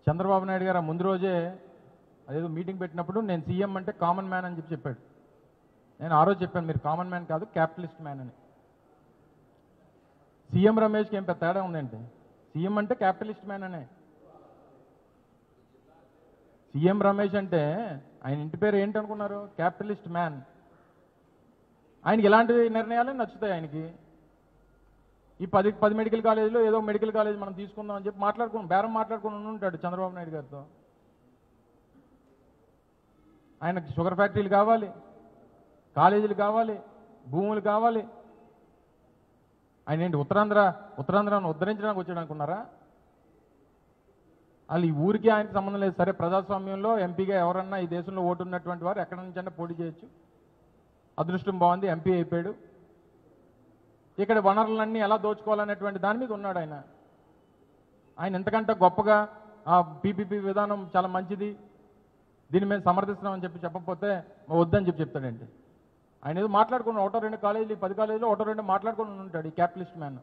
చంద్రబాబు నాయుడు గారు ముందు రోజే అదేదో మీటింగ్ పెట్టినప్పుడు నేను సీఎం అంటే కామన్ మ్యాన్ అని చెప్పాడు. నేను ఆ రోజు చెప్పాను మీరు కామన్ మ్యాన్ కాదు క్యాపిటలిస్ట్ మ్యాన్ అని. సీఎం రమేష్కి ఏం పెద్ద తేడా ఉందంటే సీఎం అంటే క్యాపిటలిస్ట్ మ్యాన్ అనే. సీఎం రమేష్ అంటే ఆయన ఇంటి పేరు ఏంటనుకున్నారు? Capitalist man. ఆయనకి ఇలాంటి నిర్ణయాలు నచ్చుతాయి. ఆయనకి ఈ 10 మెడికల్ కాలేజీలో ఏదో మెడికల్ కాలేజ్ మనం తీసుకుందాం అని చెప్పి బేరం మాట్లాడుకుని ఉంటాడు చంద్రబాబు నాయుడు గారితో. ఆయనకి షుగర్ ఫ్యాక్టరీలు కావాలి, కాలేజీలు కావాలి, భూములు కావాలి. ఆయన ఏంటి ఉత్తరాంధ్రను ఉద్ధరించడానికి వచ్చాడు అనుకున్నారా? వాళ్ళు ఈ ఊరికి ఆయనకి సంబంధం లేదు. సరే ప్రజాస్వామ్యంలో ఎంపీగా ఎవరన్నా ఈ దేశంలో ఓటు ఉన్నటువంటి వారు ఎక్కడి నుంచైనా పోటీ చేయొచ్చు. అదృష్టం బాగుంది, ఎంపీ అయిపోయాడు. ఇక్కడ వనరులన్నీ ఎలా దోచుకోవాలనేటువంటి దాని మీద ఉన్నాడు ఆయన. ఆయన ఎంతకంటే గొప్పగా ఆ పీపీపీ విధానం చాలా మంచిది, దీని మీద సమర్థిస్తున్నామని చెప్పకపోతే వద్దని చెప్తాడండి. ఆయన ఏదో మాట్లాడుకున్నాడు, 1-2 కాలేజీలు 10 కాలేజీలో 1-2 మాట్లాడుకుని ఉంటాడు ఈ క్యాపిటలిస్ట్ మ్యాన్.